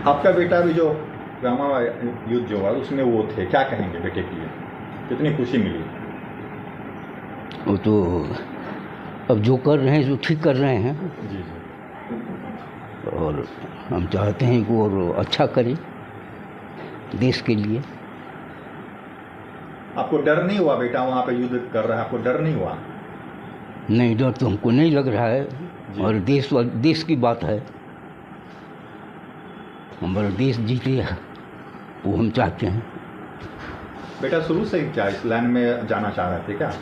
आपका बेटा भी जो रामा युद्ध जो हुआ उसमें वो थे, क्या कहेंगे बेटे के लिए, कितनी खुशी मिली? वो तो अब जो कर रहे हैं जो ठीक कर रहे हैं, जी और हम चाहते हैं कि वो अच्छा करें देश के लिए। आपको डर नहीं हुआ बेटा वहाँ पे युद्ध कर रहा है, आपको डर नहीं हुआ? नहीं, डर तो हमको नहीं लग रहा है, और देश की बात है, हमारा देश जीते वो हम चाहते हैं। बेटा शुरू से ही क्या इस लाइन में जाना चाह रहे थे क्या?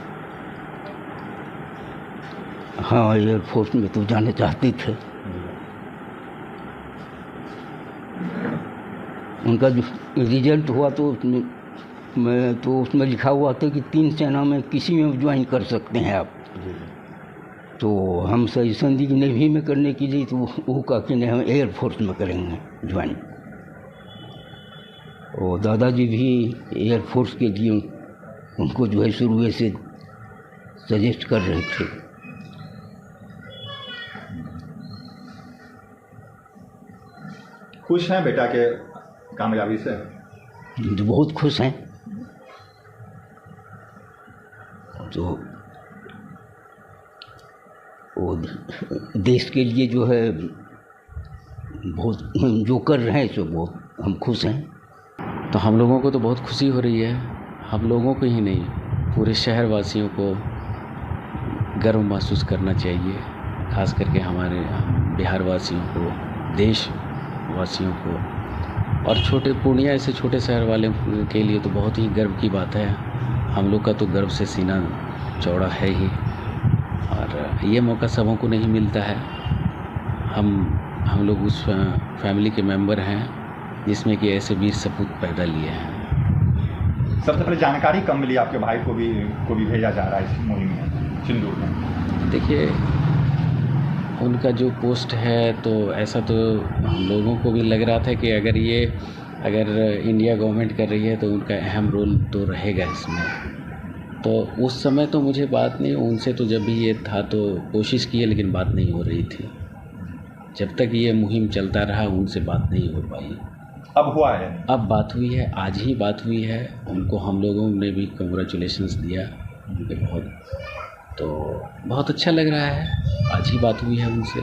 हाँ, एयरफोर्स में तो जाना चाहते थे। उनका जो रिजल्ट हुआ तो उसमें लिखा हुआ था कि 3 सेना में किसी में ज्वाइन कर सकते हैं आप। तो हम सजेशन दी कि नेवी में करने के लिए, तो वो कहा कि नहीं, हम एयरफोर्स में करेंगे ज्वाइन। और दादाजी भी एयरफोर्स के लिए उनको जो है शुरू से सजेस्ट कर रहे थे। खुश हैं बेटा के कामयाबी से? तो बहुत खुश हैं। तो वो देश के लिए जो है बहुत जो कर रहे हैं, सो बहुत हम खुश हैं। तो हम लोगों को तो बहुत खुशी हो रही है, हम लोगों को ही नहीं, पूरे शहर वासियों को गर्व महसूस करना चाहिए, खास करके हमारे बिहार वासियों को, देश वासियों को, और छोटे पूर्णिया ऐसे छोटे शहर वाले के लिए तो बहुत ही गर्व की बात है। हम लोग का तो गर्व से सीना चौड़ा है ही, और ये मौका सबों को नहीं मिलता है। हम लोग उस फैमिली के मेंबर हैं जिसमें कि ऐसे वीर सपूत पैदा लिए हैं। सबसे पहले जानकारी कब मिली आपके भाई को भी भेजा जा रहा है इस मुहिम में, सिंदूर में? देखिए, उनका जो पोस्ट है तो ऐसा तो हम लोगों को भी लग रहा था कि अगर इंडिया गवर्नमेंट कर रही है तो उनका अहम रोल तो रहेगा इसमें। तो उस समय तो मुझे बात नहीं, उनसे तो जब भी ये था तो कोशिश की है, लेकिन बात नहीं हो रही थी। जब तक ये मुहिम चलता रहा उनसे बात नहीं हो पाई। अब हुआ है? अब बात हुई है, आज ही बात हुई है। उनको हम लोगों ने भी कंग्रेचुलेशंस दिया, बहुत अच्छा लग रहा है। आज ही बात हुई है उनसे।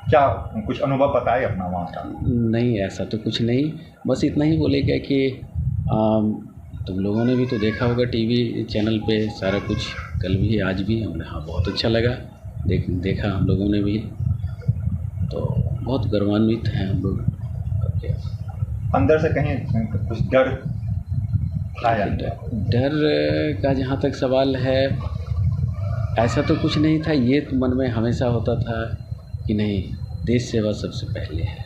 क्या कुछ अनुभव बताए अपना वहाँ का? नहीं, ऐसा तो कुछ नहीं, बस इतना ही बोलेगा कि तुम लोगों ने भी तो देखा होगा टीवी चैनल पे सारा कुछ, कल भी आज भी। हमने हाँ बहुत अच्छा लगा, देखा हम लोगों ने भी, तो बहुत गौरवान्वित हैं हम लोग। अंदर से कहीं कुछ डर आया? डर का जहाँ तक सवाल है, ऐसा तो कुछ नहीं था। ये तो मन में हमेशा होता था कि नहीं, देश सेवा सबसे पहले है,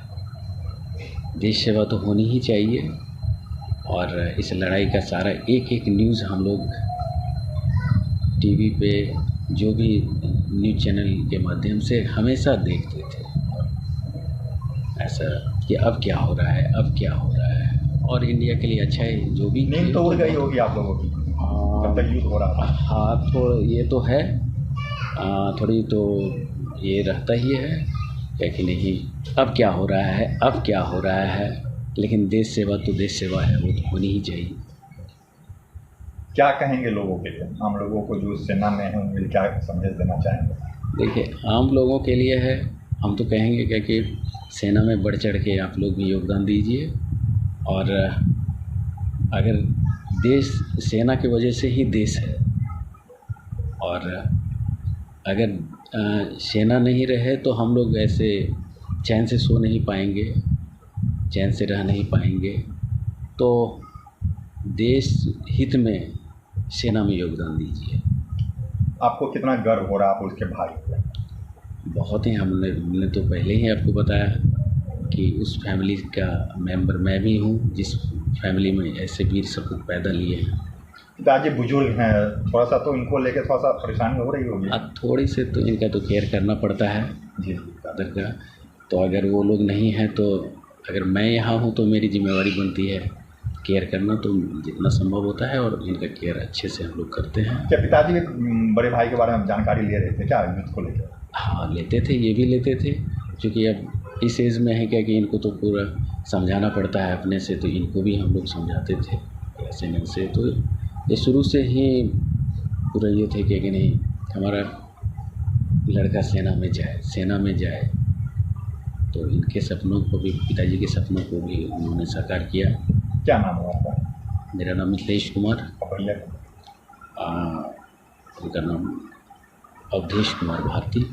देश सेवा तो होनी ही चाहिए। और इस लड़ाई का सारा एक न्यूज़ हम लोग टीवी पे, जो भी न्यूज़ चैनल के माध्यम से हमेशा देखते थे, ऐसा कि अब क्या हो रहा है, अब क्या हो रहा है, और इंडिया के लिए अच्छा है। जो भी नींद तो उड़ गई होगी आप लोगों की जब तक युद्ध हो रहा था? हाँ, तो ये तो है, थोड़ी तो ये रहता ही है कि नहीं अब क्या हो रहा है, अब क्या हो रहा है, लेकिन देश सेवा तो देश सेवा है, वो तो होनी ही चाहिए। क्या कहेंगे लोगों के लिए, आम लोगों को जो सेना में हैं, उनके लिए क्या संदेश देना चाहेंगे? देखिए, आम लोगों के लिए है, हम तो कहेंगे क्या कि सेना में बढ़ चढ़ के आप लोग भी योगदान दीजिए। और अगर देश, सेना की वजह से ही देश है, और अगर सेना नहीं रहे तो हम लोग ऐसे चैन से सो नहीं पाएंगे, चैन से रह नहीं पाएंगे। तो देश हित में सेना में योगदान दीजिए। आपको कितना गर्व हो रहा है आप उसके भाई को? बहुत ही। हमने तो पहले ही आपको बताया कि उस फैमिली का मेंबर मैं भी हूँ जिस फैमिली में ऐसे वीर सपूत पैदा लिए हैं। पिताजी बुजुर्ग हैं, थोड़ा सा तो इनको लेकर थोड़ा सा परेशानी हो रही होगी? थोड़ी से तो इनका तो केयर करना पड़ता है जी फादर का। तो अगर वो लोग नहीं हैं, तो अगर मैं यहाँ हूँ तो मेरी जिम्मेवारी बनती है केयर करना, तो जितना संभव होता है, और इनका केयर अच्छे से हम लोग करते हैं। क्या पिताजी भी बड़े भाई के बारे में जानकारी ले रहे थे क्या युद्ध को लेकर? हाँ, लेते थे, ये भी लेते थे, क्योंकि अब इस एज में है क्या कि इनको तो पूरा समझाना पड़ता है अपने से, तो इनको भी हम लोग समझाते थे ऐसे नहीं से। तो ये शुरू से ही पूरा ये थे कि नहीं हमारा लड़का सेना में जाए। तो इनके सपनों को भी, पिताजी के सपनों को भी उन्होंने साकार किया। क्या नाम है आपका? मेरा नाम मिथिलेश कुमार, और भैया का? उनका नाम अवधेश कुमार भारती।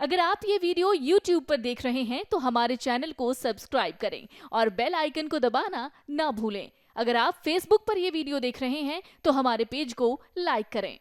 अगर आप ये वीडियो YouTube पर देख रहे हैं तो हमारे चैनल को सब्सक्राइब करें और बेल आइकन को दबाना ना भूलें। अगर आप Facebook पर ये वीडियो देख रहे हैं तो हमारे पेज को लाइक करें।